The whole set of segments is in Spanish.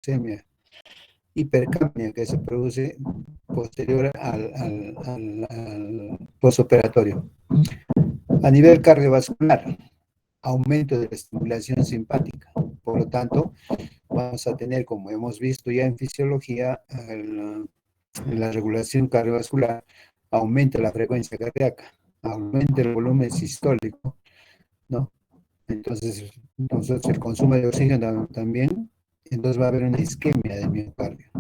hipoglucemia, hipercapnia que se produce posterior al postoperatorio. A nivel cardiovascular, aumento de la estimulación simpática. Por lo tanto, vamos a tener, como hemos visto ya en fisiología, en la regulación cardiovascular, aumenta la frecuencia cardíaca, aumenta el volumen sistólico, ¿no? Entonces, el consumo de oxígeno también, entonces va a haber una isquemia del miocardio.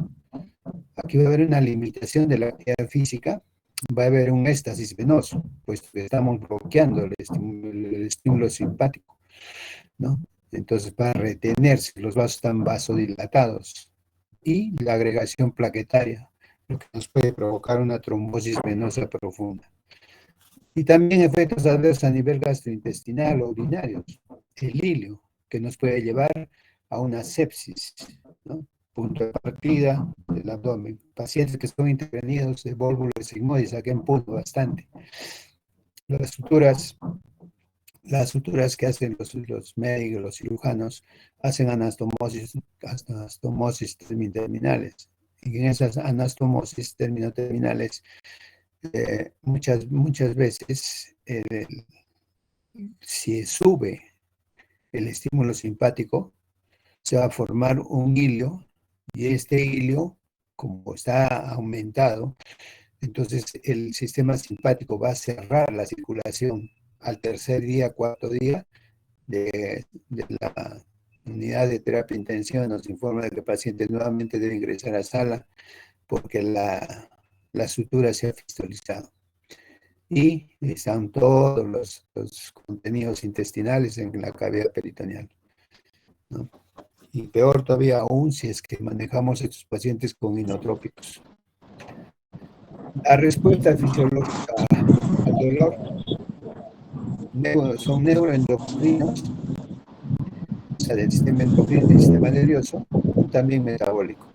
Aquí va a haber una limitación de la actividad física, va a haber un éxtasis venoso, pues estamos bloqueando el estímulo simpático, ¿no? Entonces va a retenerse, los vasos están vasodilatados y la agregación plaquetaria, lo que nos puede provocar una trombosis venosa profunda. Y también efectos adversos a nivel gastrointestinal o urinarios, el hilio, que nos puede llevar a una sepsis, ¿no? Punto de partida del abdomen. Pacientes que son intervenidos de válvulas sigmoides, aquí en punto bastante. Las suturas las suturas que hacen los médicos, los cirujanos, hacen anastomosis terminales. Y en esas anastomosis terminales, muchas veces, si sube el estímulo simpático, se va a formar un hilio, y este hilio, como está aumentado, entonces el sistema simpático va a cerrar la circulación al tercer día, cuarto día, de la unidad de terapia intensiva. Nos informa de que el paciente nuevamente debe ingresar a sala porque la sutura se ha fistolizado. Y están todos los contenidos intestinales en la cavidad peritoneal, ¿no? Y peor todavía aún si es que manejamos estos pacientes con inotrópicos. La respuesta fisiológica al dolor son neuroendocrinos, o sea, del sistema endocrino y sistema nervioso, y también metabólico,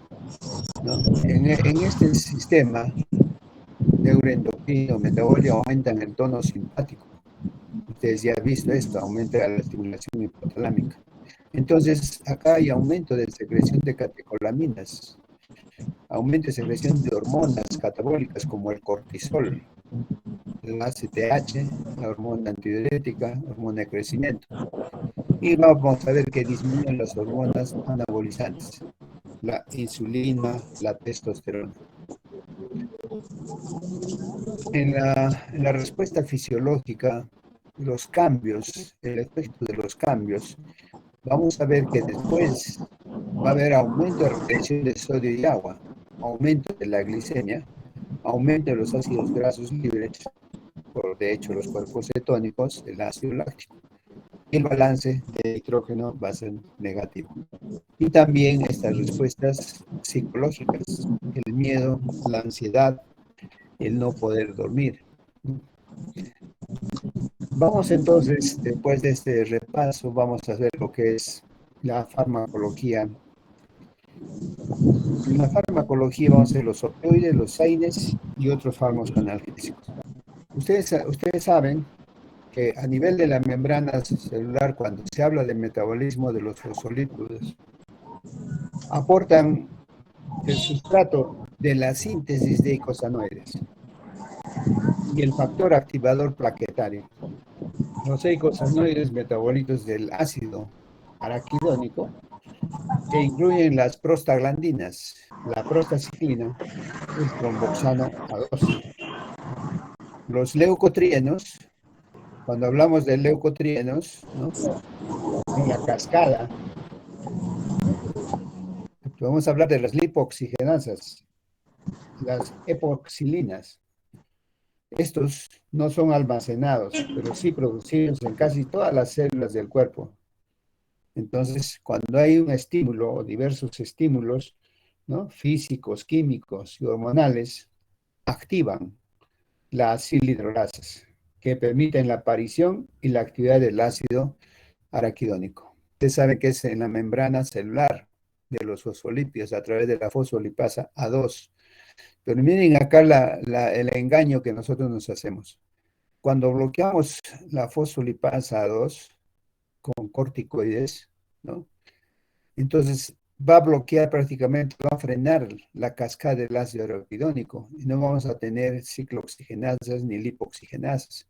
¿no? En este sistema neuroendocrino metabólico aumentan el tono simpático. Ustedes ya han visto esto, aumenta la estimulación hipotalámica. Entonces, acá hay aumento de secreción de catecolaminas, aumento de secreción de hormonas catabólicas como el cortisol, la ACTH, la hormona antidiurética, hormona de crecimiento. Y vamos a ver que disminuyen las hormonas anabolizantes, la insulina, la testosterona. En la respuesta fisiológica, los cambios, el efecto de los cambios, vamos a ver que después va a haber aumento de retención de sodio y agua, aumento de la glicemia, aumento de los ácidos grasos libres, por de hecho los cuerpos cetónicos, el ácido láctico, y el balance de nitrógeno va a ser negativo. Y también estas respuestas psicológicas, el miedo, la ansiedad, el no poder dormir. Vamos entonces, después de este repaso, vamos a ver lo que es la farmacología. En la farmacología vamos a ver los opioides, los AINES y otros fármacos analgésicos. Ustedes saben que a nivel de la membrana celular, cuando se habla de metabolismo de los fosfolípidos, aportan el sustrato de la síntesis de eicosanoides y el factor activador plaquetario. Los eicosanoides metabolitos del ácido araquidónico que incluyen las prostaglandinas, la prostaciclina, el tromboxano A2. Los leucotrienos, cuando hablamos de leucotrienos, ¿no? En la cascada, podemos hablar de las lipoxigenasas, las epoxilinas. Estos no son almacenados, pero sí producidos en casi todas las células del cuerpo. Entonces, cuando hay un estímulo o diversos estímulos, ¿no? Físicos, químicos y hormonales, activan las acilhidrolasas, que permiten la aparición y la actividad del ácido araquidónico. Usted sabe que es en la membrana celular de los fosfolípidos a través de la fosfolipasa A2. Pero miren acá el engaño que nosotros nos hacemos. Cuando bloqueamos la fosfolipasa A2 con corticoides, ¿no? Entonces va a bloquear prácticamente, va a frenar la cascada del ácido araquidónico y no vamos a tener ciclooxigenasas ni lipoxigenasas,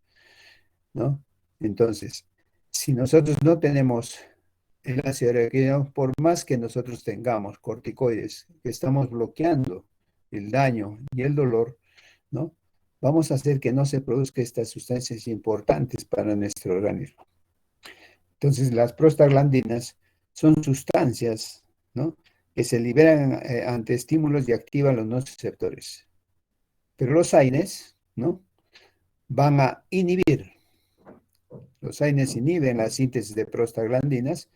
¿no? Entonces, si nosotros no tenemos el ácido araquidónico, por más que nosotros tengamos corticoides, que estamos bloqueando el daño y el dolor, ¿no? Vamos a hacer que no se produzcan estas sustancias importantes para nuestro organismo. Entonces, las prostaglandinas son sustancias, ¿no?, que se liberan ante estímulos y activan los nociceptores. Pero los AINES, ¿no?, van a inhibir. Los AINES inhiben la síntesis de prostaglandinas,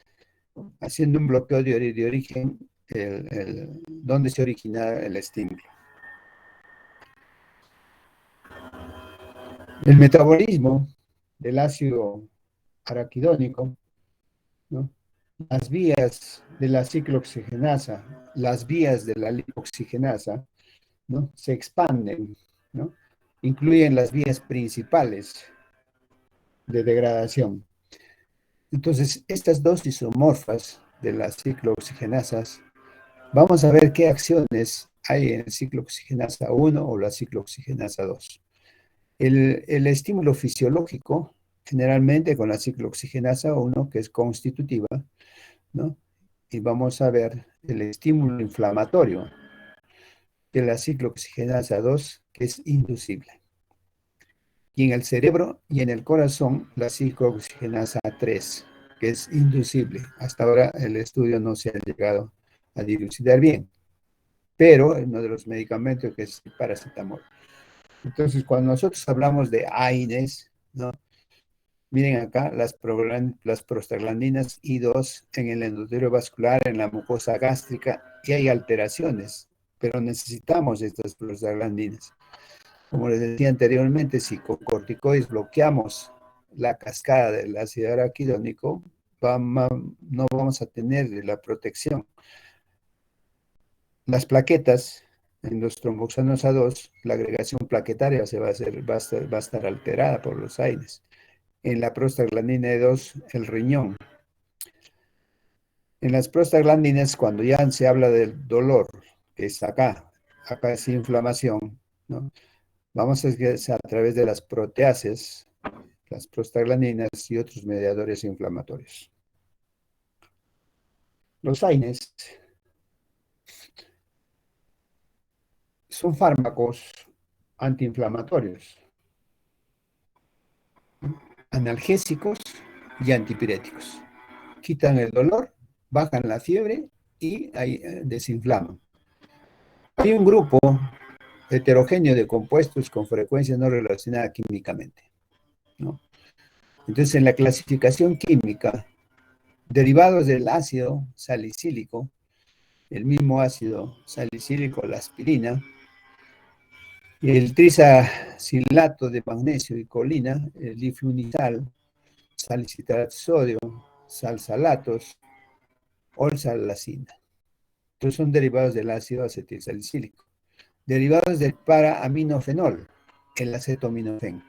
haciendo un bloqueo de origen donde se origina el estímulo. El metabolismo del ácido araquidónico, ¿no?, las vías de la ciclooxigenasa, las vías de la lipoxigenasa, ¿no?, se expanden, ¿no?, incluyen las vías principales de degradación. Entonces, estas dos isomorfas de las ciclooxigenasas, vamos a ver qué acciones hay en el ciclooxigenasa 1 o la ciclooxigenasa 2. El estímulo fisiológico, generalmente con la ciclooxigenasa 1, que es constitutiva, ¿no?, y vamos a ver el estímulo inflamatorio de la ciclooxigenasa 2, que es inducible. Y en el cerebro y en el corazón, la ciclooxigenasa 3, que es inducible. Hasta ahora el estudio no se ha llegado a dilucidar bien, pero uno de los medicamentos que es el paracetamol. Entonces, cuando nosotros hablamos de AINES, ¿no?, miren acá las prostaglandinas I2 en el endotelio vascular, en la mucosa gástrica, y hay alteraciones, pero necesitamos estas prostaglandinas. Como les decía anteriormente, si con corticoides bloqueamos la cascada del ácido araquidónico, no vamos a tener la protección. Las plaquetas en los tromboxanos A2, la agregación plaquetaria va a estar alterada por los AINES. En la prostaglandina E2, el riñón. En las prostaglandinas, cuando ya se habla del dolor, que es acá es inflamación, ¿no?, vamos a través de las proteasas, las prostaglandinas y otros mediadores inflamatorios. Los AINES son fármacos antiinflamatorios, analgésicos y antipiréticos. Quitan el dolor, bajan la fiebre y desinflaman. Hay un grupo heterogéneo de compuestos con frecuencia no relacionada químicamente, ¿no? Entonces, en la clasificación química, derivados del ácido salicílico, el mismo ácido salicílico, la aspirina, el trisacilalato de magnesio y colina, el diflunisal, salicitrato de sodio, salsalatos, olsalacina. Entonces son derivados del ácido acetilsalicílico. Derivados del para-aminofenol, el acetaminofén.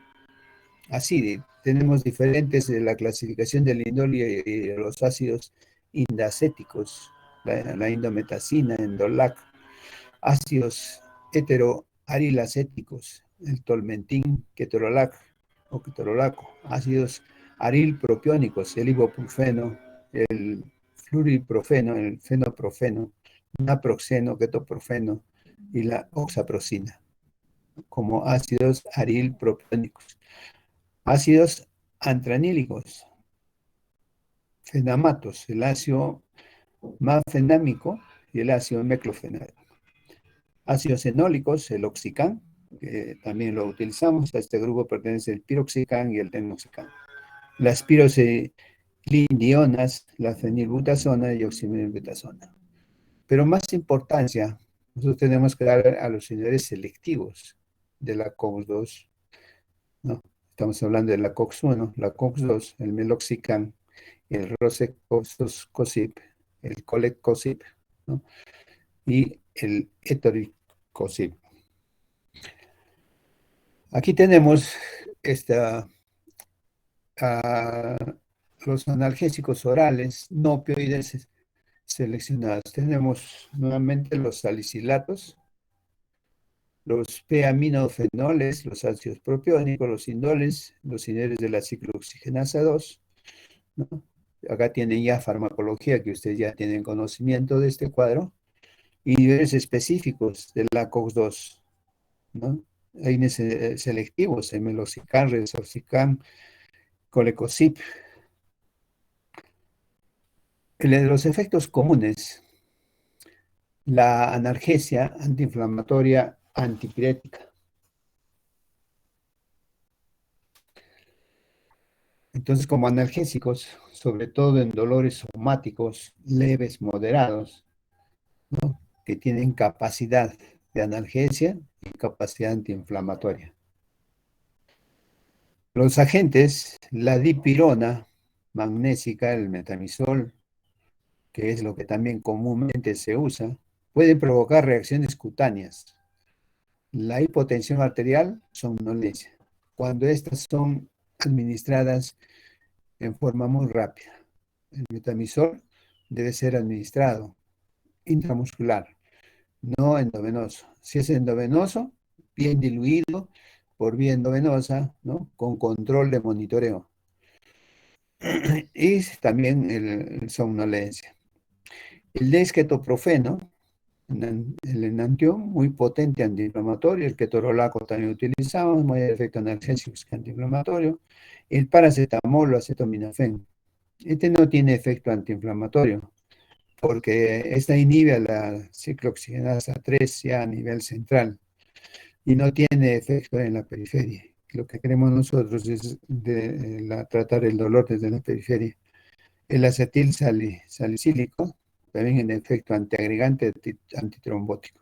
Así, tenemos diferentes de la clasificación del indol y los ácidos indacéticos, la indometacina, endolac, ácidos heteroarilacéticos, el tolmentín, ketorolac o ketorolaco, ácidos arilpropiónicos, el ibuprofeno, el fluriprofeno, el fenoprofeno, naproxeno, ketoprofeno y la oxaprocina, como ácidos arilpropiónicos. Ácidos antranílicos, fenamatos, el ácido mafenámico y el ácido meclofenámico. Ácidos enólicos, el oxicam, que también lo utilizamos. A este grupo pertenece el piroxicam y el tenoxicam. Las pirosindionas, la fenilbutazona y oximilbutazona. Pero más importancia, nosotros tenemos que dar a los inhibidores selectivos de la COX-2, ¿no? Estamos hablando de la COX-1, la COX-2, el meloxicam, el rosecosib, el colecosib, ¿no?, y el etoricosib. Aquí tenemos los analgésicos orales no opioides seleccionadas. Tenemos nuevamente los salicilatos, los p-aminofenoles, los ácidos propiónicos, los indoles, los inhibidos de la ciclooxigenasa 2, ¿no? Acá tienen ya farmacología, que ustedes ya tienen conocimiento de este cuadro, inhibidores específicos de la COX-2, ¿no? Hay selectivos, emelocican, resorcican, colecozip. Los efectos comunes, la analgesia antiinflamatoria antipirética. Entonces, como analgésicos, sobre todo en dolores somáticos leves, moderados, ¿no? Que tienen capacidad de analgesia y capacidad antiinflamatoria. Los agentes, la dipirona magnésica, el metamizol, que es lo que también comúnmente se usa, pueden provocar reacciones cutáneas. La hipotensión arterial, somnolencia, cuando estas son administradas en forma muy rápida. El metamizol debe ser administrado intramuscular, no endovenoso. Si es endovenoso, bien diluido por vía endovenosa, ¿no? Con control de monitoreo. Y también el somnolencia. El desquetoprofeno, el enantión, muy potente antiinflamatorio. El ketorolaco también utilizamos, muy efecto analgésico antiinflamatorio. El paracetamol o acetaminofén. Este no tiene efecto antiinflamatorio, porque esta inhibe a la ciclooxigenasa 3 ya a nivel central y no tiene efecto en la periferia. Lo que queremos nosotros es tratar el dolor desde la periferia. El acetil salicílico, también en efecto antiagregante, antitrombótico.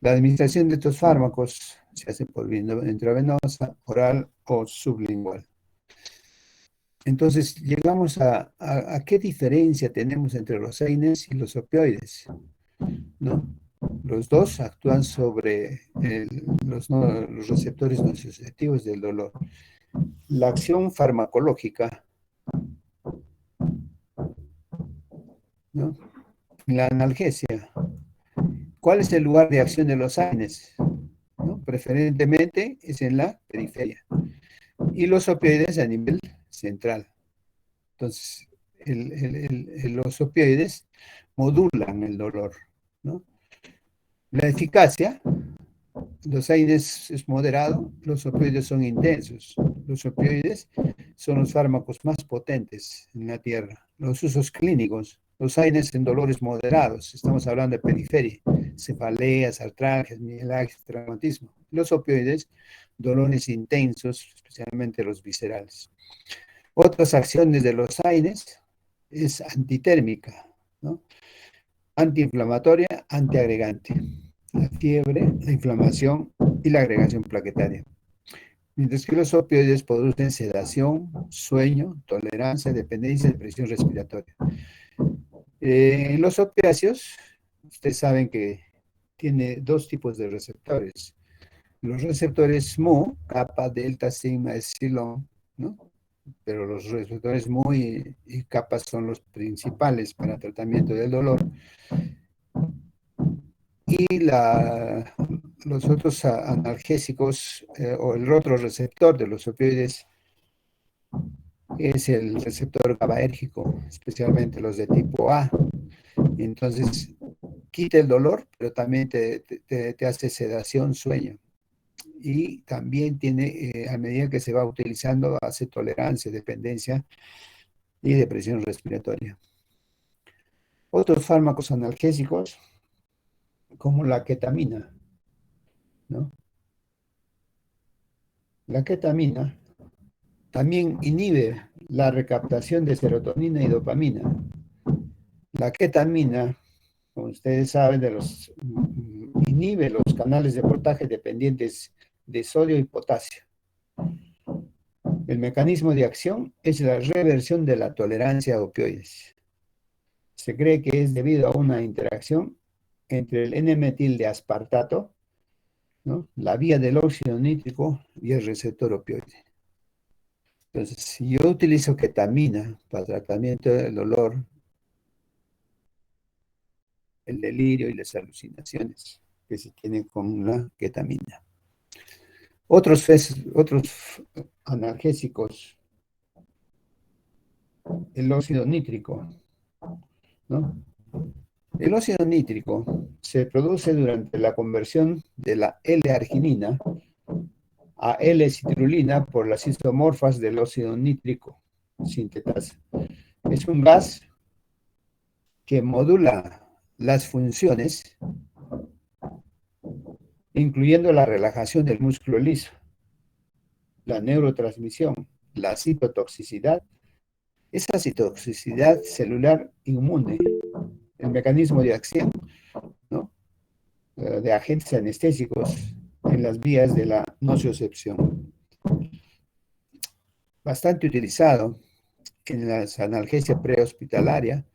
La administración de estos fármacos se hace por vía intravenosa, oral o sublingual. Entonces, llegamos a qué diferencia tenemos entre los AINES y los opioides, ¿no? Los dos actúan sobre los receptores nociceptivos del dolor. La acción farmacológica, ¿no? La analgesia. ¿Cuál es el lugar de acción de los AINES? ¿No? Preferentemente es en la periferia. Y los opioides a nivel central. Entonces, los opioides modulan el dolor, ¿no? La eficacia, los AINES es moderado, los opioides son intensos. Los opioides son los fármacos más potentes en la Tierra. Los usos clínicos, los AINES en dolores moderados, estamos hablando de periferia, cefaleas, artralgias, mialgias, traumatismo. Los opioides, dolores intensos, especialmente los viscerales. Otras acciones de los AINES es antitérmica, ¿no? Antiinflamatoria, antiagregante. La fiebre, la inflamación y la agregación plaquetaria. Mientras que los opioides producen sedación, sueño, tolerancia, dependencia de presión respiratoria. Los opiáceos, ustedes saben que tiene dos tipos de receptores. Los receptores mu, kappa, delta, sigma, epsilon, ¿no? Pero los receptores mu y kappa son los principales para tratamiento del dolor. Y los otros analgésicos o el otro receptor de los opioides es el receptor GABAérgico, especialmente los de tipo A. Entonces, quita el dolor, pero también te hace sedación, sueño. Y también tiene, a medida que se va utilizando, hace tolerancia, dependencia y depresión respiratoria. Otros fármacos analgésicos, como la ketamina, ¿no? La ketamina también inhibe la recaptación de serotonina y dopamina. La ketamina, como ustedes saben, inhibe los canales de portaje dependientes de sodio y potasio. El mecanismo de acción es la reversión de la tolerancia a opioides. Se cree que es debido a una interacción entre el N-metil de aspartato, ¿no? La vía del óxido nítrico y el receptor opioide. Entonces, si yo utilizo ketamina para tratamiento del dolor, el delirio y las alucinaciones que se tienen con la ketamina. Otros analgésicos, el óxido nítrico, ¿no? El óxido nítrico se produce durante la conversión de la L-arginina a L-citrulina por las isomorfas del óxido nítrico sintetasa. Es un gas que modula las funciones, incluyendo la relajación del músculo liso, la neurotransmisión, la citotoxicidad, esa citotoxicidad celular inmune, el mecanismo de acción, ¿no? De agentes anestésicos en las vías de la nociocepción. Bastante utilizado en la analgesia prehospitalaria,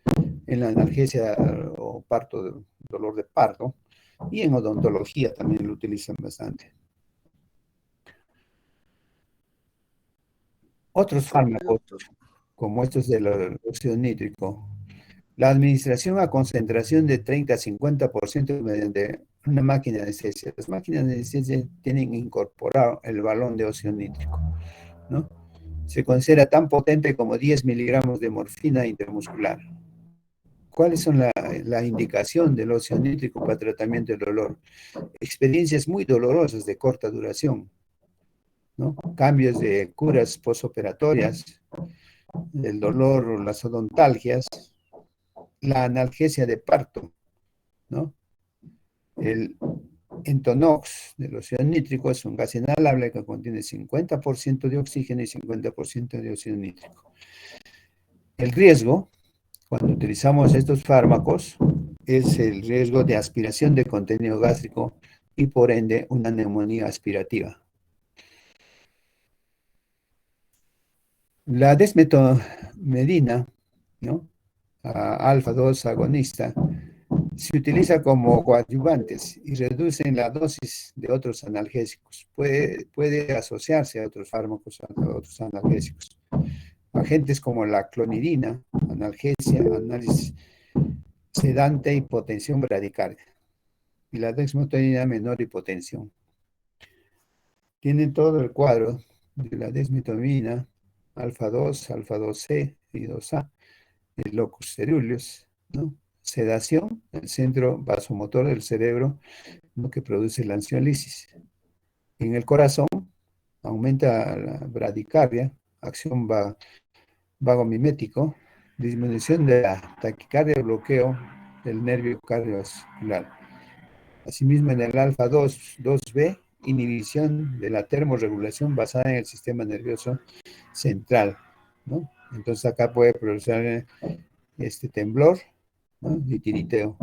en la analgesia o parto, dolor de parto, y en odontología también lo utilizan bastante. Otros fármacos, como estos del óxido nítrico, la administración a concentración de 30 a 50% mediante una máquina de anestesia. Las máquinas de anestesia tienen incorporado el balón de óxido nítrico, ¿no? Se considera tan potente como 10 miligramos de morfina intramuscular. ¿Cuáles son la indicación del óxido nítrico para tratamiento del dolor? Experiencias muy dolorosas de corta duración, ¿no? Cambios de curas posoperatorias, el dolor, las odontalgias, la analgesia de parto, ¿no? El Entonox del óxido nítrico es un gas inhalable que contiene 50% de oxígeno y 50% de óxido nítrico. El riesgo, cuando utilizamos estos fármacos, es el riesgo de aspiración de contenido gástrico y por ende una neumonía aspirativa. La desmetomedina, ¿no? Alfa-2 agonista, se utiliza como coadyuvantes y reducen la dosis de otros analgésicos. Puede asociarse a otros fármacos, a otros analgésicos. Agentes como la clonidina, analgesia, análisis sedante, hipotensión bradicardia. Y la dexmedetomidina, menor hipotensión. Tienen todo el cuadro de la desmetomidina, alfa-2, alfa-2C y 2A, el locus coeruleus, ¿no? Sedación, el centro vasomotor del cerebro, ¿no? Que produce la ansiolisis. En el corazón aumenta la bradicardia, acción vagomimético, disminución de la taquicardia, bloqueo del nervio cardiovascular. Asimismo, en el alfa-2, 2B, inhibición de la termorregulación basada en el sistema nervioso central, ¿no? Entonces acá puede producir este temblor, ¿no? Y tiriteo.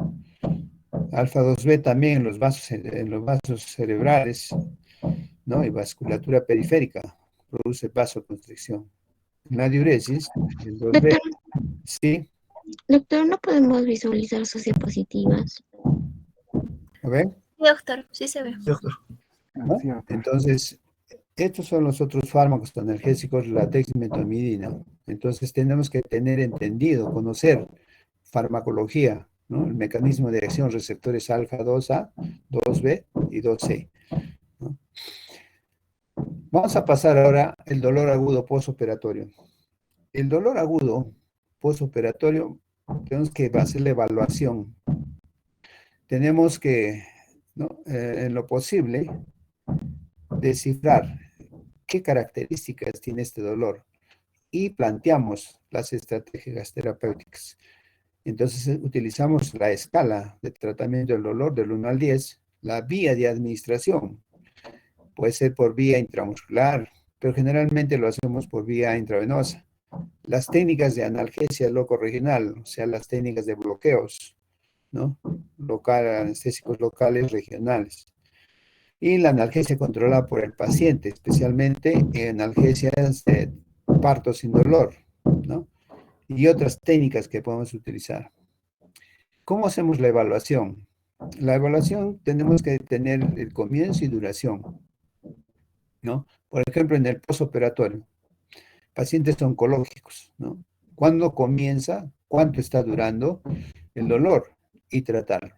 Alfa-2B también en los vasos cerebrales, ¿no? Y vasculatura periférica, produce vasoconstricción. En la diuresis, el 2B, Doctor, sí, doctor, no podemos visualizar sus diapositivas. ¿a ver? Sí, doctor, sí se ve. ¿No? Entonces, estos son los otros fármacos analgésicos, la dexmedetomidina. Entonces, tenemos que tener entendido, conocer farmacología, ¿no? El mecanismo de acción, receptores alfa-2A, 2B y 2C, ¿no? Vamos a pasar ahora el dolor agudo postoperatorio. El dolor agudo postoperatorio, tenemos que hacer la evaluación. Tenemos que, ¿no? En lo posible, descifrar qué características tiene este dolor y planteamos las estrategias terapéuticas. Entonces utilizamos la escala de tratamiento del dolor del 1 al 10, la vía de administración. Puede ser por vía intramuscular, pero generalmente lo hacemos por vía intravenosa. Las técnicas de analgesia loco-regional, o sea, las técnicas de bloqueos, ¿no? Anestésicos locales, regionales. Y la analgesia controlada por el paciente, especialmente en analgesias de parto sin dolor, ¿no? Y otras técnicas que podemos utilizar. ¿Cómo hacemos la evaluación? La evaluación tenemos que tener el comienzo y duración, ¿no? Por ejemplo, en el postoperatorio, pacientes oncológicos, ¿no? ¿Cuándo comienza? ¿Cuánto está durando el dolor? y tratarlo.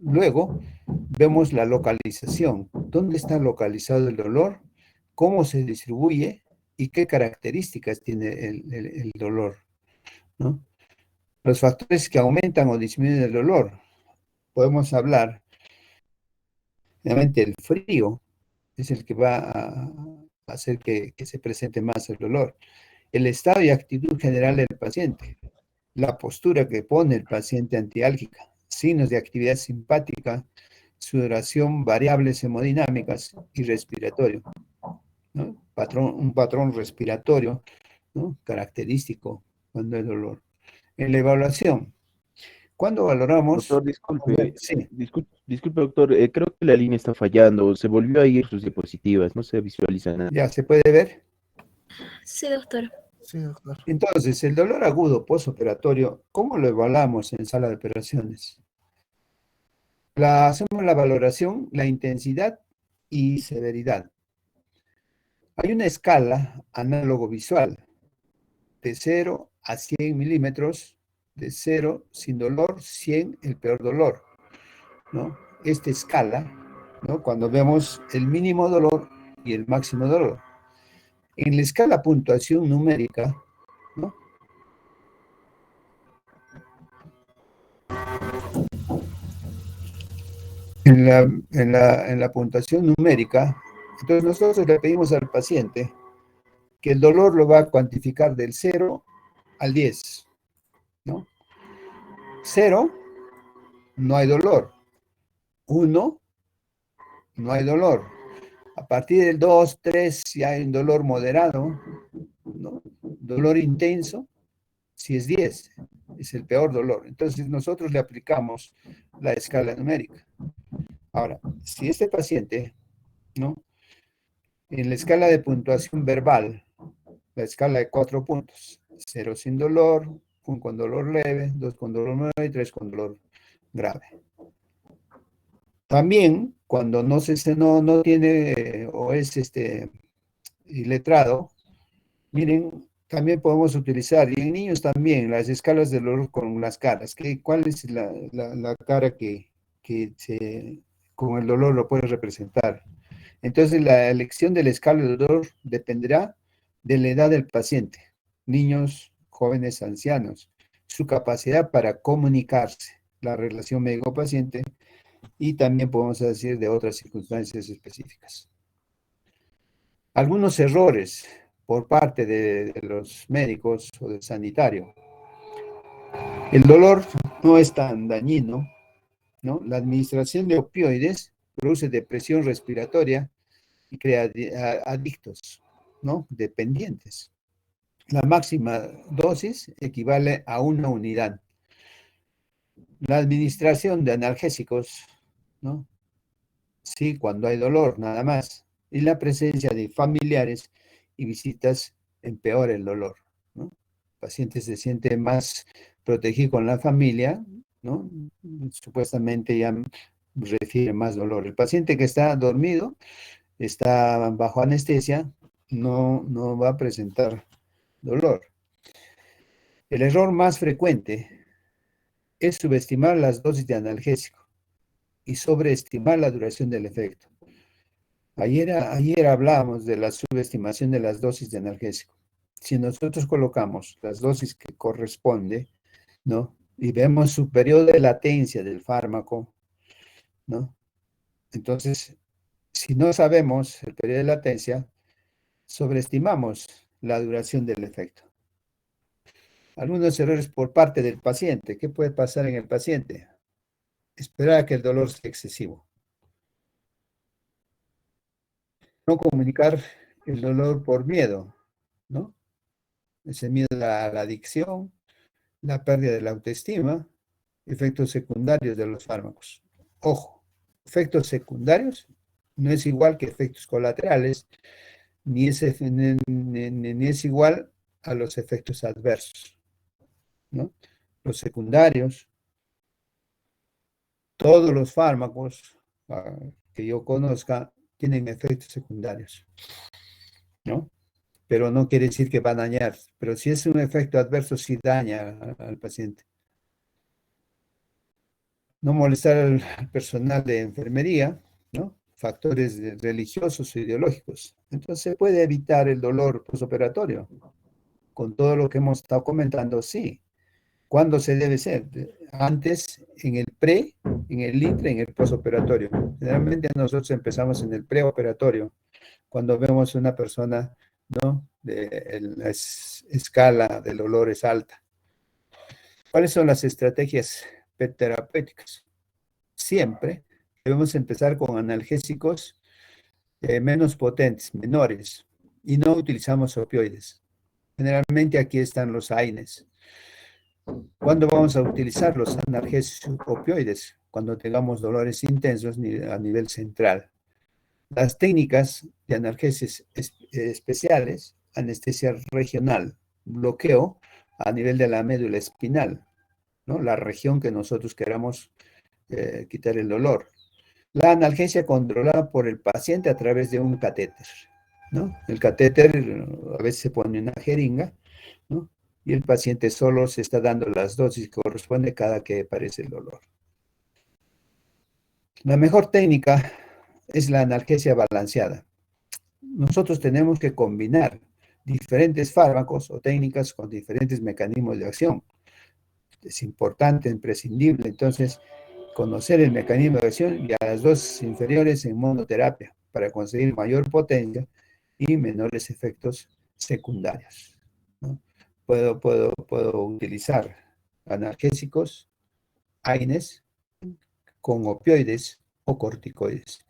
Luego, vemos la localización. ¿Dónde está localizado el dolor? ¿Cómo se distribuye? ¿Y qué características tiene el dolor? ¿No? Los factores que aumentan o disminuyen el dolor. Podemos hablar, obviamente, el frío es el que va a hacer que se presente más el dolor. El estado y actitud general del paciente, la postura que pone el paciente antiálgica, signos de actividad simpática, sudoración, variables hemodinámicas y respiratorio, ¿no? Un patrón respiratorio, ¿no? Característico cuando hay dolor. En la evaluación, cuando valoramos, Doctor, sí, disculpe, doctor, creo que la línea está fallando, se volvió a ir sus diapositivas, no se visualiza nada. ya se puede ver. Sí, doctor. Sí, doctor. Entonces, el dolor agudo postoperatorio, ¿cómo lo evaluamos en sala de operaciones? Hacemos la valoración, la intensidad y severidad. Hay una escala análogo visual de 0 a 100 milímetros, de 0 sin dolor, 100 el peor dolor, ¿no? Esta escala, ¿no? Cuando vemos el mínimo dolor y el máximo dolor. En la escala puntuación numérica, ¿no? En la puntuación numérica, entonces nosotros le pedimos al paciente que el dolor lo va a cuantificar del 0 al 10, ¿no? 0, no hay dolor. 1, no hay dolor. A partir del 2, 3, si hay un dolor moderado, ¿no? Dolor intenso, si es 10, es el peor dolor. Entonces nosotros le aplicamos la escala numérica. Ahora, si este paciente, ¿no? En la escala de puntuación verbal, la escala de 4 puntos, 0 sin dolor, 1 con dolor leve, 2 con dolor leve y 3 con dolor grave. También, cuando no tiene o es iletrado, miren, también podemos utilizar, y en niños también, las escalas de dolor con las caras. ¿Cuál es la cara que con el dolor lo puede representar? Entonces, la elección de la escala de dolor dependerá de la edad del paciente, niños, jóvenes, ancianos, su capacidad para comunicarse, la relación médico-paciente, y también podemos decir de otras circunstancias específicas. Algunos errores por parte de los médicos o del sanitario. El dolor no es tan dañino, ¿no? La administración de opioides produce depresión respiratoria y crea adictos, ¿no? Dependientes. La máxima dosis equivale a 1 unidad. La administración de analgésicos, ¿no? Sí, cuando hay dolor, nada más. Y la presencia de familiares y visitas empeora el dolor, ¿no? El paciente se siente más protegido con la familia, ¿no? Supuestamente ya refiere más dolor. El paciente que está dormido, está bajo anestesia, no va a presentar dolor. El error más frecuente es subestimar las dosis de analgésico y sobreestimar la duración del efecto. Ayer hablábamos de la subestimación de las dosis de analgésico. Si nosotros colocamos las dosis que corresponde, ¿no? Y vemos su periodo de latencia del fármaco, ¿no? Entonces, si no sabemos el periodo de latencia, sobreestimamos la duración del efecto. Algunos errores por parte del paciente. ¿Qué puede pasar en el paciente? Esperar a que el dolor sea excesivo. No comunicar el dolor por miedo, ¿no? Ese miedo a la adicción, la pérdida de la autoestima, efectos secundarios de los fármacos. Ojo, efectos secundarios no es igual que efectos colaterales, ni es igual a los efectos adversos, ¿no? Los secundarios, todos los fármacos que yo conozca tienen efectos secundarios, ¿no? Pero no quiere decir que va a dañar. Pero si es un efecto adverso, sí daña al paciente. no molestar al personal de enfermería, ¿no? Factores religiosos o ideológicos. Entonces, ¿se puede evitar el dolor postoperatorio? Con todo lo que hemos estado comentando, sí. ¿Cuándo se debe ser? Antes, en el pre, en el intra, en el postoperatorio. Generalmente nosotros empezamos en el preoperatorio, cuando vemos una persona, ¿no? La escala del dolor es alta. ¿Cuáles son las estrategias terapéuticas? Siempre debemos empezar con analgésicos menos potentes, menores, y no utilizamos opioides. Generalmente aquí están los AINES. ¿Cuándo vamos a utilizar los analgésicos opioides? Cuando tengamos dolores intensos a nivel central. Las técnicas de analgesias especiales, anestesia regional, bloqueo a nivel de la médula espinal, ¿no? La región que nosotros queramos quitar el dolor. La analgesia controlada por el paciente a través de un catéter, ¿no? El catéter a veces se pone en una jeringa, ¿no? Y el paciente solo se está dando las dosis que corresponde cada que aparece el dolor. La mejor técnica es la analgesia balanceada. Nosotros tenemos que combinar diferentes fármacos o técnicas con diferentes mecanismos de acción. Es importante, imprescindible, entonces, conocer el mecanismo de acción y a las dosis inferiores en monoterapia para conseguir mayor potencia y menores efectos secundarios, ¿no? Puedo utilizar analgésicos, AINES, con opioides o corticoides.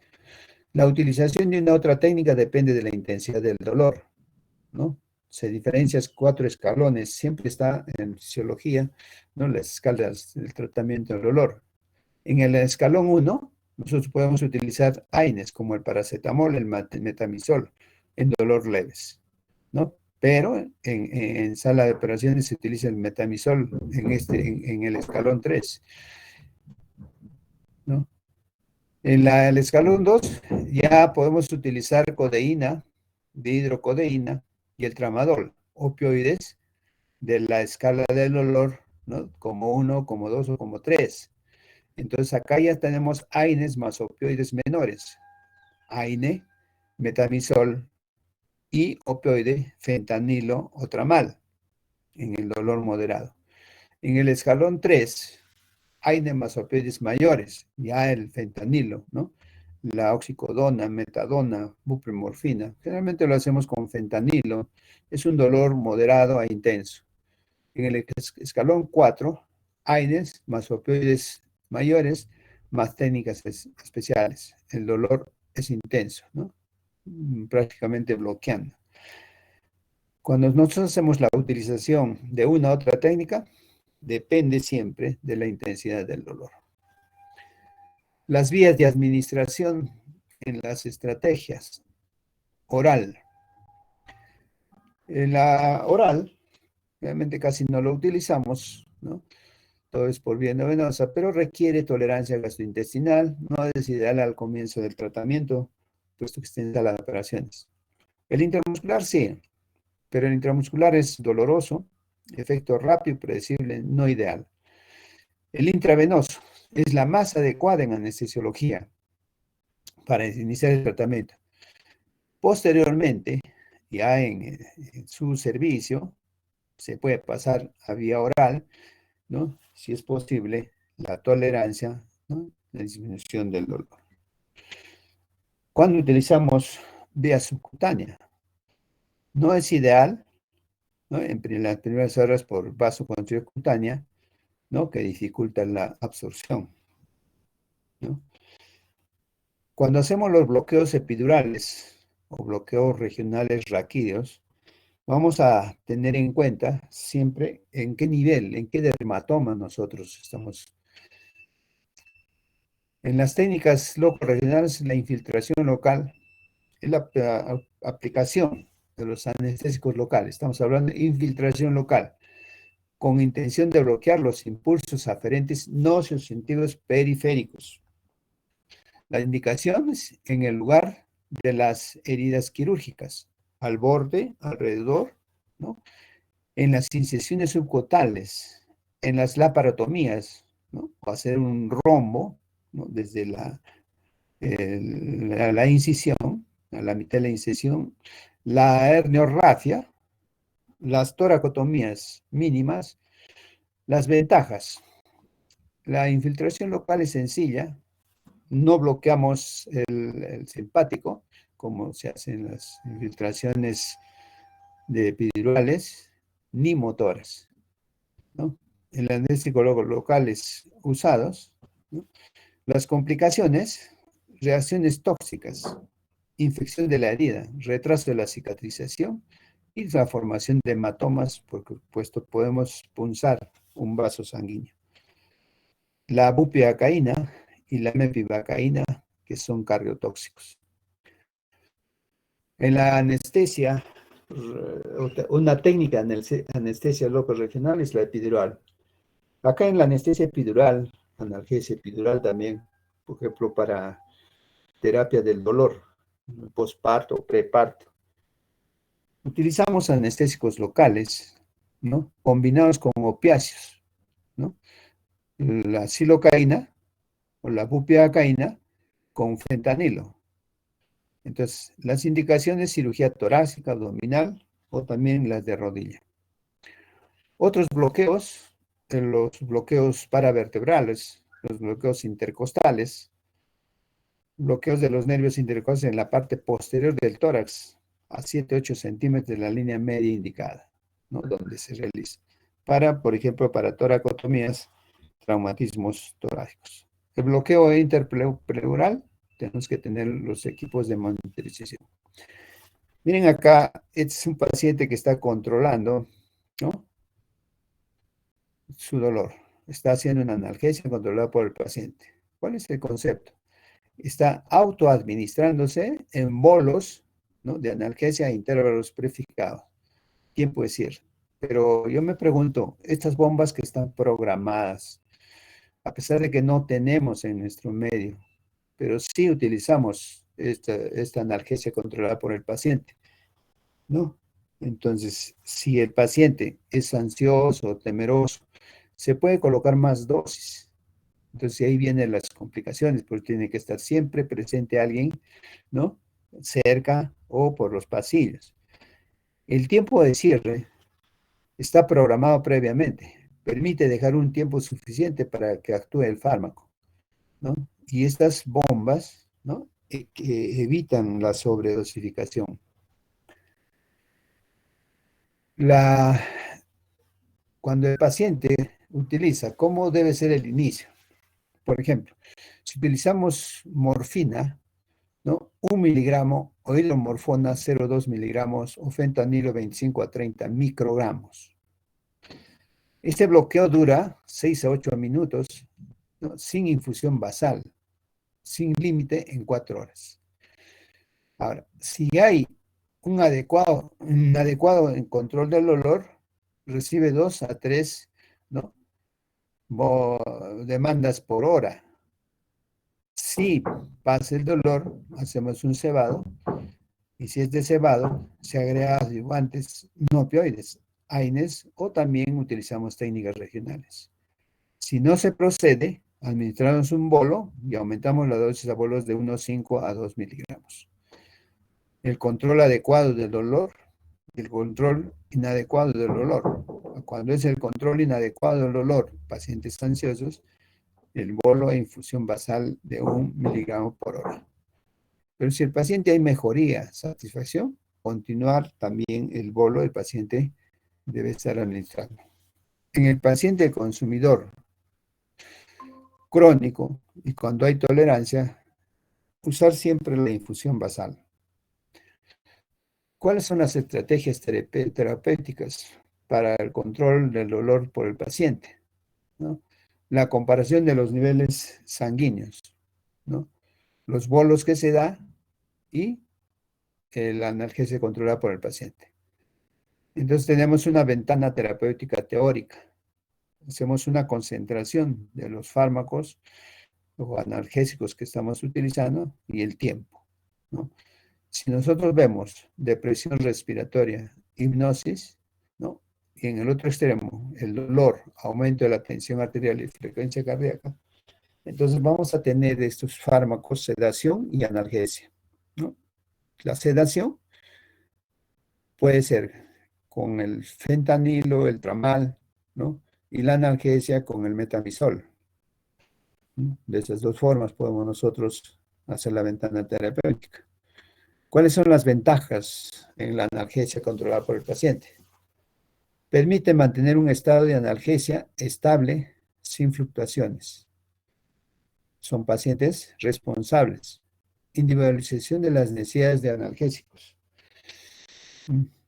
La utilización de una otra técnica depende de la intensidad del dolor, ¿no? Se diferencian 4 escalones, siempre está en fisiología, ¿no? Las escalas del tratamiento del dolor. En el escalón 1, nosotros podemos utilizar AINES como el paracetamol, el metamizol, en dolor leves, ¿no? Pero en sala de operaciones se utiliza el metamizol en el escalón 3, ¿no? En el escalón 2 ya podemos utilizar codeína, dihidrocodeína y el tramadol, opioides de la escala del dolor, ¿no? Como 1, como 2 o como 3. Entonces acá ya tenemos AINES más opioides menores. AINE, metamizol y opioide, fentanilo o tramal en el dolor moderado. En el escalón 3, AINE más opioides mayores, ya el fentanilo, ¿no? La oxicodona, metadona, buprenorfina. Generalmente lo hacemos con fentanilo. Es un dolor moderado a intenso. En el escalón 4, AINES más opioides mayores, más técnicas especiales. El dolor es intenso, ¿no? Prácticamente bloqueando. Cuando nosotros hacemos la utilización de una u otra técnica, depende siempre de la intensidad del dolor. Las vías de administración en las estrategias. Oral. En la oral, realmente casi no lo utilizamos, ¿no? Todo es por vía venosa, pero requiere tolerancia gastrointestinal, no es ideal al comienzo del tratamiento, puesto que está en sala de operaciones. El intramuscular sí, pero el intramuscular es doloroso, efecto rápido y predecible, no ideal. El intravenoso es la más adecuada en anestesiología para iniciar el tratamiento. Posteriormente, ya en su servicio, se puede pasar a vía oral, ¿no? Si es posible, la tolerancia, ¿no? La disminución del dolor. Cuando utilizamos vía subcutánea, no es ideal, ¿no? En las primeras horas por vasoconstricción cutánea, ¿no? Que dificulta la absorción, ¿no? Cuando hacemos los bloqueos epidurales o bloqueos regionales raquídeos, vamos a tener en cuenta siempre en qué nivel, en qué dermatoma nosotros estamos. En las técnicas loco-regionales, la infiltración local es la aplicación de los anestésicos locales. Estamos hablando de infiltración local, con intención de bloquear los impulsos aferentes nociosensitivos periféricos. La indicación es en el lugar de las heridas quirúrgicas, al borde, alrededor, ¿no? En las incisiones subcutánales, en las laparotomías, ¿no? O hacer un rombo, ¿no? Desde la incisión, a la mitad de la incisión, la herniorrafia, las toracotomías mínimas, las ventajas. La infiltración local es sencilla, no bloqueamos el simpático, como se hacen las infiltraciones de epidurales, ni motoras, ¿no? El anestésico locales usados, ¿no? Las complicaciones, reacciones tóxicas, infección de la herida, retraso de la cicatrización y la formación de hematomas, porque puesto podemos punzar un vaso sanguíneo. La bupivacaína y la mepivacaína, que son cardiotóxicos. En la anestesia, una técnica de anestesia local regional es la epidural. Acá en la anestesia epidural, analgesia epidural también, por ejemplo, para terapia del dolor, posparto o preparto. Utilizamos anestésicos locales, ¿no? Combinados con opiáceos, ¿no? La silocaína o la bupivacaína con fentanilo. Entonces, las indicaciones, cirugía torácica, abdominal o también las de rodilla. Otros bloqueos, los bloqueos paravertebrales, los bloqueos intercostales, bloqueos de los nervios intercostales en la parte posterior del tórax, a 7-8 centímetros de la línea media indicada, ¿no? Donde se realiza. Por ejemplo, para toracotomías, traumatismos torácicos. El bloqueo interpleural, tenemos que tener los equipos de monitorización. Miren acá, este es un paciente que está controlando, ¿no? Su dolor. Está haciendo una analgesia controlada por el paciente. ¿Cuál es el concepto? Está autoadministrándose en bolos, ¿no? De analgesia a intervalos prefijados. ¿Quién puede decir? Pero yo me pregunto, estas bombas que están programadas, a pesar de que no tenemos en nuestro medio, pero sí utilizamos esta analgesia controlada por el paciente, ¿no? Entonces, si el paciente es ansioso, temeroso, se puede colocar más dosis. Entonces, ahí vienen las complicaciones, porque tiene que estar siempre presente alguien, ¿no? Cerca o por los pasillos. El tiempo de cierre está programado previamente. Permite dejar un tiempo suficiente para que actúe el fármaco, ¿no? Y estas bombas, ¿no? Que evitan la sobredosificación. Cuando el paciente utiliza, ¿cómo debe ser el inicio? Por ejemplo, si utilizamos morfina, ¿no? 1 miligramo o hidromorfona 0,2 miligramos o fentanilo 25 a 30 microgramos. Este bloqueo dura 6 a 8 minutos, ¿no? Sin infusión basal, sin límite en 4 horas. Ahora, si hay un adecuado en control del dolor, recibe 2 a 3, ¿no? Demandas por hora. Si pasa el dolor, hacemos un cebado, y si es de cebado, se agrega adyuvantes no opioides, AINES, o también utilizamos técnicas regionales. Si no se procede, administramos un bolo y aumentamos la dosis a bolos de 1,5 a 2 miligramos. El control adecuado del dolor, el control inadecuado del dolor. Cuando es el control inadecuado del dolor, pacientes ansiosos, el bolo e infusión basal de 1 miligramo por hora. Pero si el paciente hay mejoría, satisfacción, continuar también el bolo del paciente debe estar administrando. En el paciente consumidor crónico y cuando hay tolerancia, usar siempre la infusión basal. ¿Cuáles son las estrategias terapéuticas para el control del dolor por el paciente? ¿No? La comparación de los niveles sanguíneos, ¿no? Los bolos que se da y la analgesia controlada por el paciente. Entonces tenemos una ventana terapéutica teórica. Hacemos una concentración de los fármacos o analgésicos que estamos utilizando y el tiempo, ¿no? Si nosotros vemos depresión respiratoria, hipnosis, ¿no? y en el otro extremo, el dolor, aumento de la tensión arterial y frecuencia cardíaca, entonces vamos a tener estos fármacos, sedación y analgesia, ¿no? La sedación puede ser con el fentanilo, el tramal, ¿no? Y la analgesia con el metamizol, ¿no? De esas dos formas podemos nosotros hacer la ventana terapéutica. ¿Cuáles son las ventajas en la analgesia controlada por el paciente? Permite mantener un estado de analgesia estable sin fluctuaciones. Son pacientes responsables. Individualización de las necesidades de analgésicos.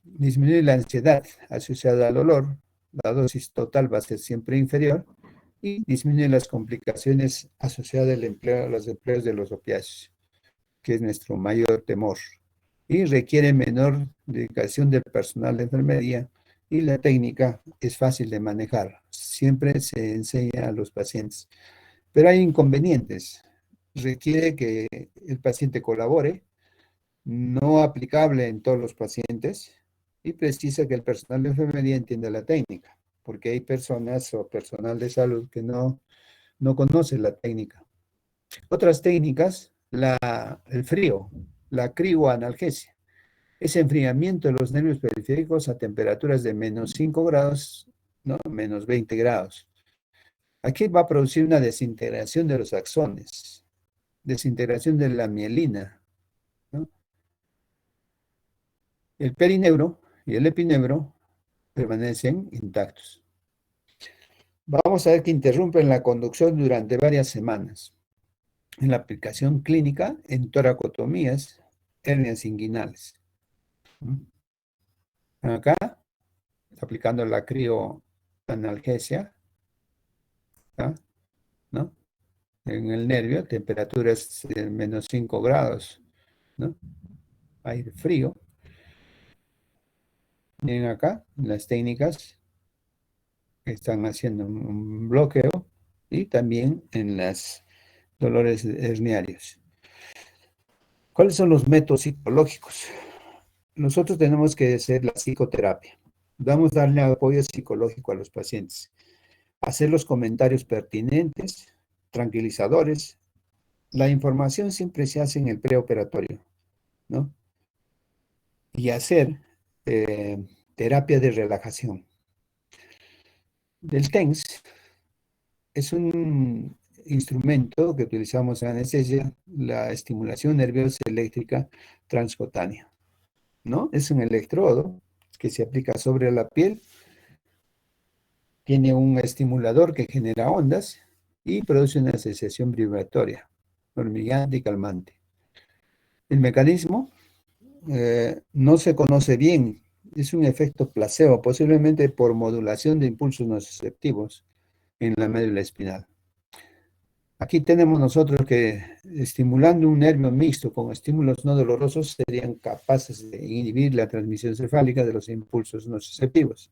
Disminuye la ansiedad asociada al dolor. La dosis total va a ser siempre inferior y disminuye las complicaciones asociadas al empleo, a los empleos de los opiáceos, que es nuestro mayor temor. Y requiere menor dedicación del personal de enfermería y la técnica es fácil de manejar. Siempre se enseña a los pacientes. Pero hay inconvenientes. Requiere que el paciente colabore, no aplicable en todos los pacientes, y precisa que el personal de enfermería entienda la técnica, porque hay personas o personal de salud que no conoce la técnica. Otras técnicas, el frío, la crioanalgesia, es enfriamiento de los nervios periféricos a temperaturas de -5 grados, ¿no? -20 grados. Aquí va a producir una desintegración de los axones, desintegración de la mielina, ¿no? El perineuro y el epineuro permanecen intactos. Vamos a ver que interrumpen la conducción durante varias semanas. En la aplicación clínica, en toracotomías, hernias inguinales. Acá, aplicando la crioanalgesia, ¿no? En el nervio, temperaturas de -5 grados, ¿no? Aire frío. Miren acá, las técnicas que están haciendo un bloqueo y también en los dolores herniarios. ¿Cuáles son los métodos psicológicos? Nosotros tenemos que hacer la psicoterapia. Vamos a darle apoyo psicológico a los pacientes. Hacer los comentarios pertinentes, tranquilizadores. La información siempre se hace en el preoperatorio, ¿no? Y hacer terapia de relajación. Del TENS es un instrumento que utilizamos en anestesia, la estimulación nerviosa eléctrica transcutánea, ¿no? Es un electrodo que se aplica sobre la piel, tiene un estimulador que genera ondas y produce una sensación vibratoria, hormigueante y calmante. El mecanismo no se conoce bien, es un efecto placebo, posiblemente por modulación de impulsos nociceptivos en la médula espinal. Aquí tenemos nosotros que estimulando un nervio mixto con estímulos no dolorosos serían capaces de inhibir la transmisión cefálica de los impulsos nociceptivos.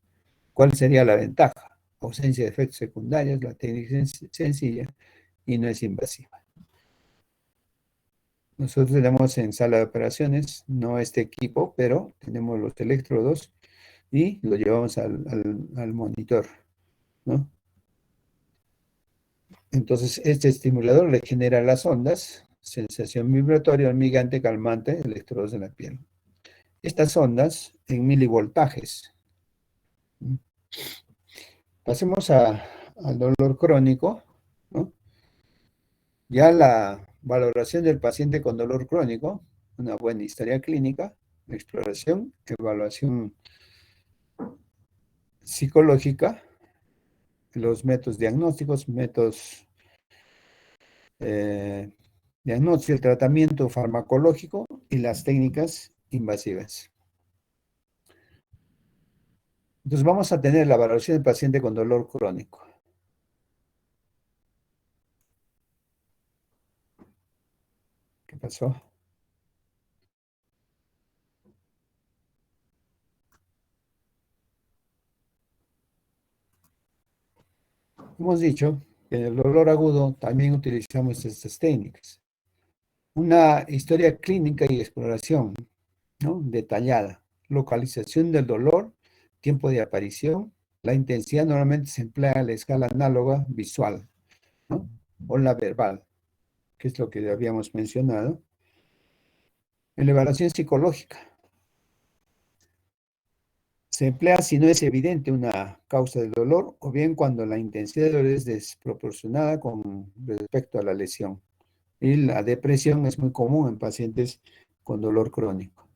¿Cuál sería la ventaja? Ausencia de efectos secundarios, la técnica es sencilla y no es invasiva. Nosotros tenemos en sala de operaciones, no este equipo, pero tenemos los electrodos y lo llevamos al monitor, ¿no? Entonces, este estimulador le genera las ondas, sensación vibratoria, hormigante, calmante, electrodos en la piel. Estas ondas en milivoltajes. Pasemos al dolor crónico, ¿no? Ya la valoración del paciente con dolor crónico, una buena historia clínica, exploración, evaluación psicológica, los métodos diagnósticos, diagnóstico, el tratamiento farmacológico y las técnicas invasivas. Entonces vamos a tener la valoración del paciente con dolor crónico. ¿Qué pasó? Hemos dicho que en el dolor agudo también utilizamos estas técnicas. Una historia clínica y exploración, ¿no? Detallada. Localización del dolor, tiempo de aparición. La intensidad normalmente se emplea a la escala análoga visual, ¿no? O la verbal, que es lo que habíamos mencionado. En la evaluación psicológica se emplea si no es evidente una causa del dolor o bien cuando la intensidad del dolor es desproporcionada con respecto a la lesión. Y la depresión es muy común en pacientes con dolor crónico.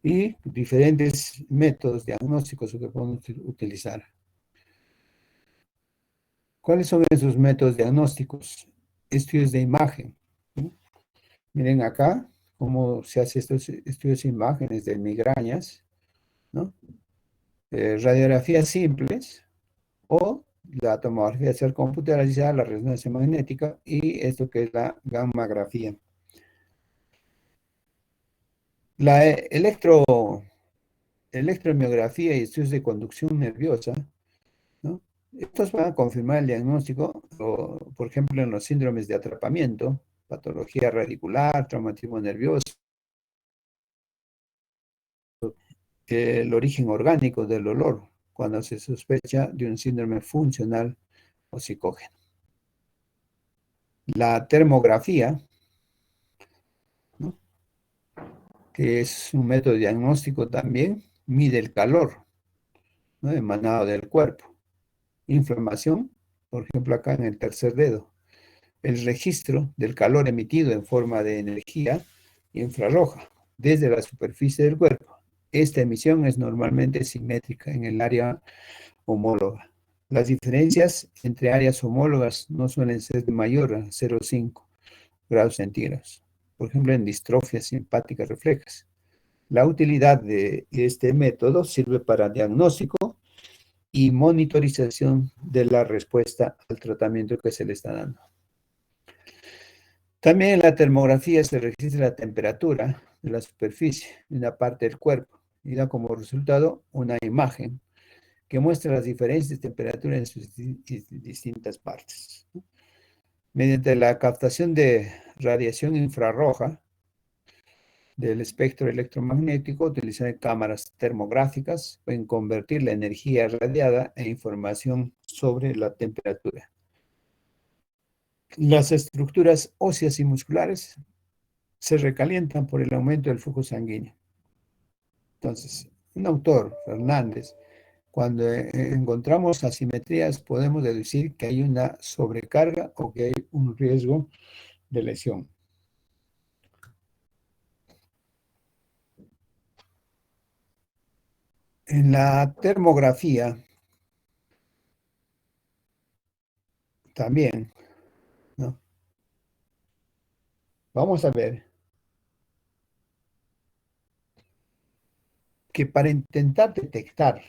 Y diferentes métodos diagnósticos que podemos utilizar. ¿Cuáles son esos métodos diagnósticos? Estudios de imagen, ¿sí? Miren acá cómo se hace estos estudios de imágenes de migrañas, ¿no? Radiografías simples o la tomografía ser computarizada, la resonancia magnética y esto que es la gammagrafía. La electromiografía y estudios de conducción nerviosa, ¿no? Estos van a confirmar el diagnóstico, por ejemplo, en los síndromes de atrapamiento, patología radicular, traumatismo nervioso, el origen orgánico del dolor, cuando se sospecha de un síndrome funcional o psicógeno. La termografía, ¿no? Que es un método diagnóstico también, mide el calor, ¿no? Emanado del cuerpo. Inflamación, por ejemplo, acá en el tercer dedo. El registro del calor emitido en forma de energía infrarroja desde la superficie del cuerpo. Esta emisión es normalmente simétrica en el área homóloga. Las diferencias entre áreas homólogas no suelen ser de mayor a 0,5 grados centígrados. Por ejemplo, en distrofias simpáticas reflejas. La utilidad de este método sirve para diagnóstico y monitorización de la respuesta al tratamiento que se le está dando. También en la termografía se registra la temperatura de la superficie de una parte del cuerpo y da como resultado una imagen que muestra las diferencias de temperatura en sus distintas partes. Mediante la captación de radiación infrarroja del espectro electromagnético, utilizar cámaras termográficas pueden convertir la energía radiada en información sobre la temperatura. Las estructuras óseas y musculares se recalientan por el aumento del flujo sanguíneo. Entonces, un autor, Fernández, cuando encontramos asimetrías, podemos deducir que hay una sobrecarga o que hay un riesgo de lesión. En la termografía, también, ¿no? Vamos a ver que para intentar detectar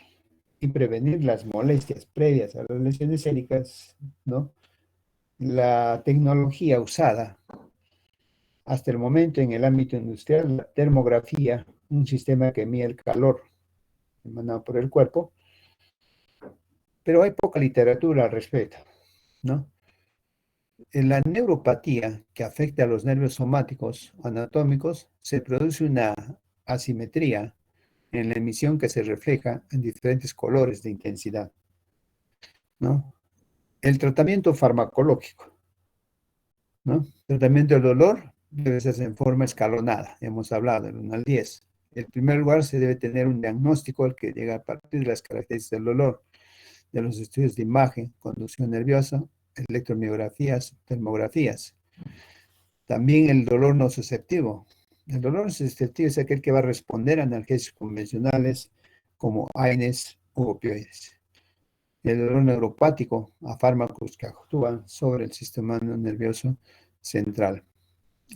y prevenir las molestias previas a las lesiones séricas, ¿no? La tecnología usada hasta el momento en el ámbito industrial, la termografía, un sistema que mide el calor emanado por el cuerpo, pero hay poca literatura al respecto, ¿no? En la neuropatía que afecta a los nervios somáticos anatómicos, se produce una asimetría en la emisión que se refleja en diferentes colores de intensidad, ¿no? El tratamiento farmacológico, ¿no? El tratamiento del dolor debe ser en forma escalonada, hemos hablado del 1 al 10. En primer lugar, se debe tener un diagnóstico al que llega a partir de las características del dolor, de los estudios de imagen, conducción nerviosa, electromiografías, termografías. También el dolor no susceptivo. El dolor no susceptivo es aquel que va a responder a analgésicos convencionales como AINES u opioides. El dolor neuropático a fármacos que actúan sobre el sistema nervioso central.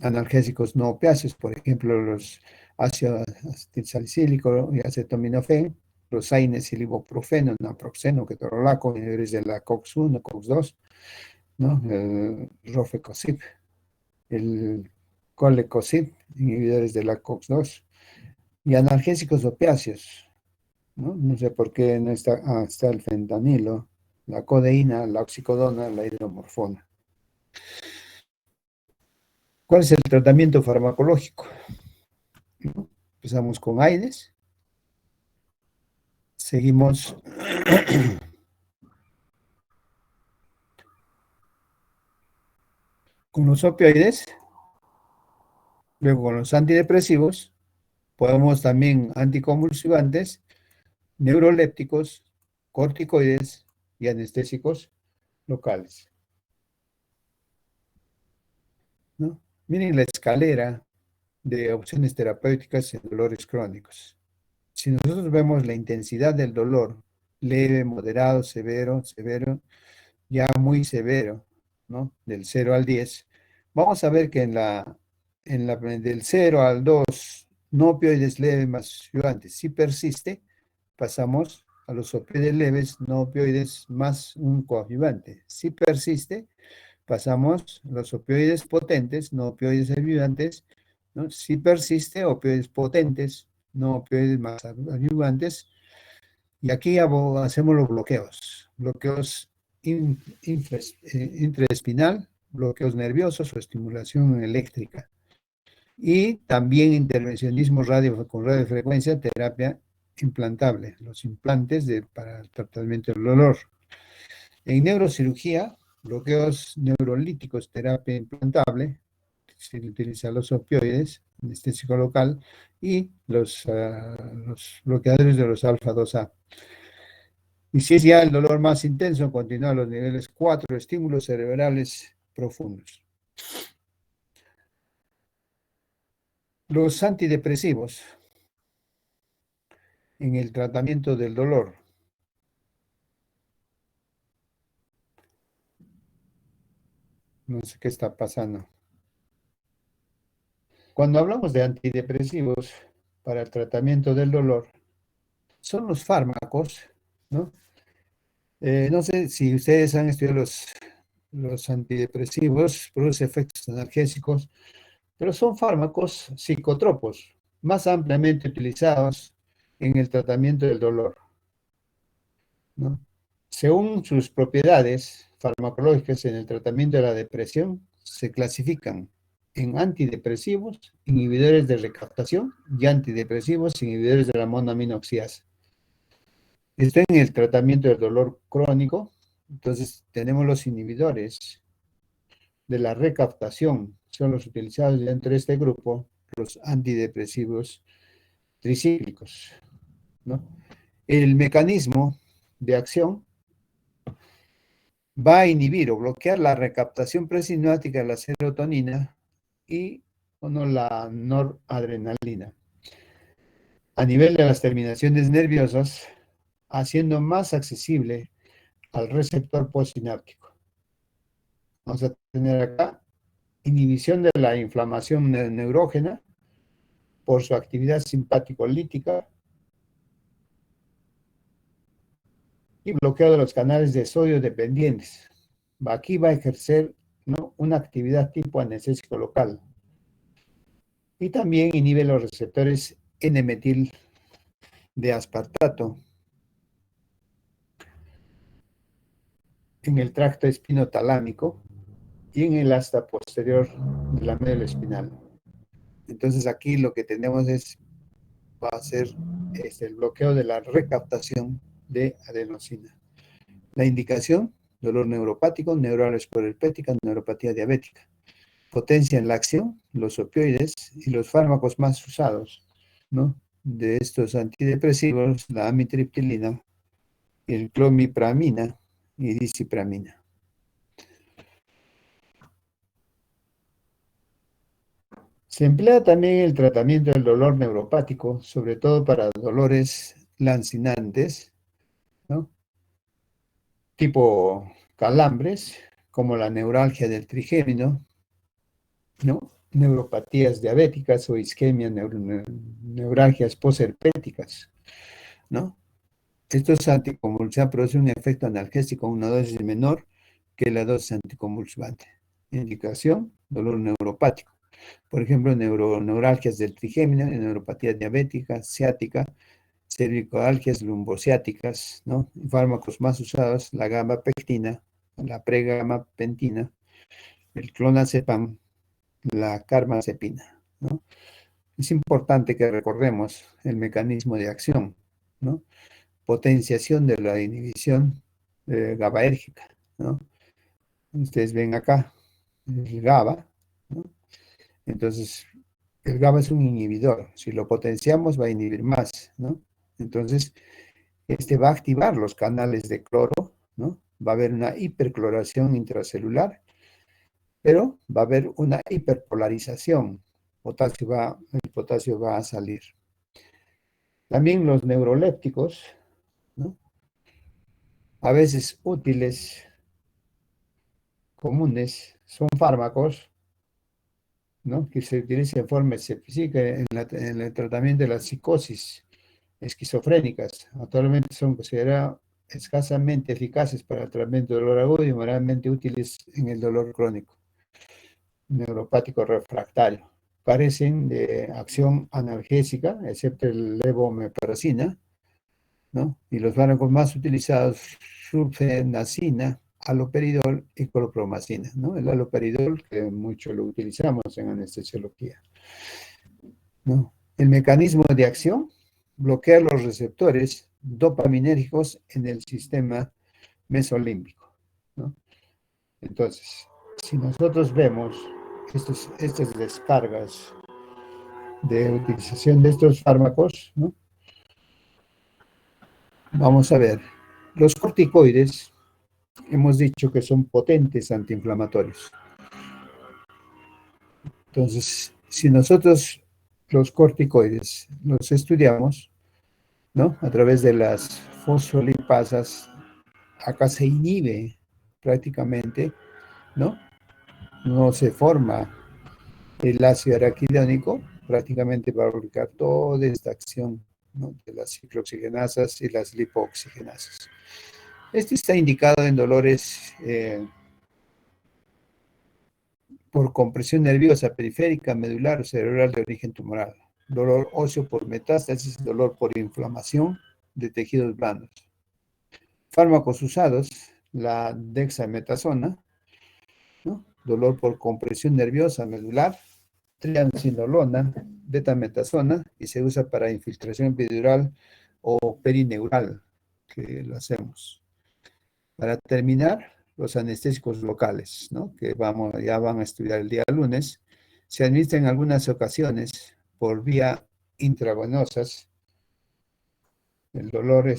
Analgésicos no opiáceos, por ejemplo, los ácido acetilsalicílico y acetaminofén, los AINES y el ibuprofeno, naproxeno, ketorolaco, inhibidores de la COX-1, COX-2, ¿no? El rofecoxib, el colecocid, inhibidores de la COX-2, y analgésicos opiáceos, ¿no? No sé por qué no está, está el fentanilo, la codeína, la oxicodona, la hidromorfona. ¿Cuál es el tratamiento farmacológico? ¿No? Empezamos con AINES, Seguimos. Con los opioides, luego con los antidepresivos, podemos también anticonvulsivantes, neurolépticos, corticoides y anestésicos locales, ¿no? Miren la escalera de opciones terapéuticas en dolores crónicos. Si nosotros vemos la intensidad del dolor, leve, moderado, severo, severo, ya muy severo, ¿no? Del 0 al 10, vamos a ver que del 0 al 2, no opioides leves más ayudantes. Si persiste, pasamos a los opioides leves, no opioides más un coadyuvante. Si persiste, pasamos a los opioides potentes, no opioides ayudantes, ¿no? Si persiste, opioides potentes, no opioides más ayudantes. Y aquí hacemos los bloqueos. Bloqueos intraespinal, bloqueos nerviosos o estimulación eléctrica. Y también intervencionismo con radiofrecuencia, terapia implantable, los implantes para el tratamiento del dolor. En neurocirugía, bloqueos neurolíticos, terapia implantable, se utiliza los opioides, anestésico local, y los bloqueadores de los alfa-2A. Y si es ya el dolor más intenso, continúa a los niveles 4, estímulos cerebrales profundos. Los antidepresivos en el tratamiento del dolor. No sé qué está pasando. Cuando hablamos de antidepresivos para el tratamiento del dolor, son los fármacos, ¿no? No sé si ustedes han estudiado los antidepresivos, producen efectos analgésicos, pero son fármacos psicotropos, más ampliamente utilizados en el tratamiento del dolor, ¿no? Según sus propiedades farmacológicas en el tratamiento de la depresión, se clasifican en antidepresivos, inhibidores de recaptación y antidepresivos, inhibidores de la monoaminoxidasa. Esto en el tratamiento del dolor crónico. Entonces tenemos los inhibidores de la recaptación, son los utilizados dentro de este grupo, los antidepresivos tricíclicos, ¿no? El mecanismo de acción va a inhibir o bloquear la recaptación presináptica de la serotonina y no, la noradrenalina a nivel de las terminaciones nerviosas, haciendo más accesible al receptor postsináptico. Vamos a tener acá inhibición de la inflamación neurógena por su actividad simpático-lítica y bloqueo de los canales de sodio dependientes. Aquí va a ejercer, ¿no?, una actividad tipo anestésico local. Y también inhibe los receptores N-metil de aspartato en el tracto espinotalámico y en el asta posterior de la médula espinal. Entonces aquí lo que tenemos va a ser el bloqueo de la recaptación de adenosina. La indicación: dolor neuropático, neuroescleropética, neuropatía diabética. Potencia en la acción, los opioides y los fármacos más usados, ¿no?, de estos antidepresivos, la amitriptilina, el clomipramina y disipramina. Se emplea también el tratamiento del dolor neuropático, sobre todo para dolores lancinantes, ¿no?, tipo calambres, como la neuralgia del trigémino, ¿no?, neuropatías diabéticas o isquemia, neuralgias posherpéticas, ¿no? Estos anticonvulsivantes producen un efecto analgésico a una dosis menor que la dosis anticonvulsivante. Indicación: dolor neuropático. Por ejemplo, neuralgias del trigémino, neuropatía diabética, ciática, cervicoalgias lumbociáticas, ¿no? Fármacos más usados: la gabapectina, la pregabapentina, el clonazepam, la carbamazepina, ¿no? Es importante que recordemos el mecanismo de acción, ¿no? potenciación de la inhibición GABAérgica, ¿no? Ustedes ven acá el GABA, ¿no? Entonces, el GABA es un inhibidor. Si lo potenciamos, va a inhibir más, ¿no? Entonces, este va a activar los canales de cloro, ¿no? Va a haber una hipercloración intracelular, pero va a haber una hiperpolarización. El potasio va a salir. También los neurolépticos, ¿no? A veces útiles, comunes, son fármacos, ¿no? Que se utilizan en forma específica en el tratamiento de las psicosis esquizofrénicas. Actualmente son considerados escasamente eficaces para el tratamiento del dolor agudo y moderadamente útiles en el dolor crónico neuropático refractario. Carecen de acción analgésica, excepto el levomepracina, ¿no? Y los fármacos más utilizados, sulfenacina, haloperidol y clorpromacina, ¿no? El haloperidol, que mucho lo utilizamos en anestesiología, ¿no? El mecanismo de acción bloquea los receptores dopaminérgicos en el sistema mesolímbico, ¿no? Entonces, si nosotros vemos estas descargas de utilización de estos fármacos, ¿no? Vamos a ver, los corticoides hemos dicho que son potentes antiinflamatorios. Entonces, si nosotros los corticoides los estudiamos, ¿no? A través de las fosfolipasas, acá se inhibe prácticamente, ¿no? No se forma el ácido araquidónico, prácticamente va a aplicar toda esta acción, ¿no? De las ciclooxigenasas y las lipooxigenasas. Este está indicado en dolores por compresión nerviosa periférica, medular o cerebral de origen tumoral, dolor óseo por metástasis, dolor por inflamación de tejidos blandos. Fármacos usados, la dexametasona, ¿no? Dolor por compresión nerviosa medular, triamcinolona, betametasona, y se usa para infiltración epidural o perineural, que lo hacemos. Para terminar, los anestésicos locales, ¿no? Que ya van a estudiar el día lunes, se administran en algunas ocasiones por vía intravenosas. El dolor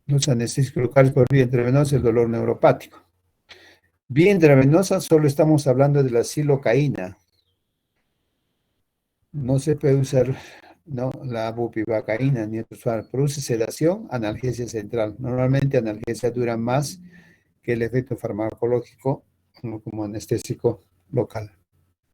los anestésicos locales por vía intravenosa, el dolor neuropático. Vía intravenosa, solo estamos hablando de la silocaína. No se puede usar, ¿no? La bupivacaína ni otros fármacos. Produce sedación, analgesia central. Normalmente analgesia dura más que el efecto farmacológico como anestésico local.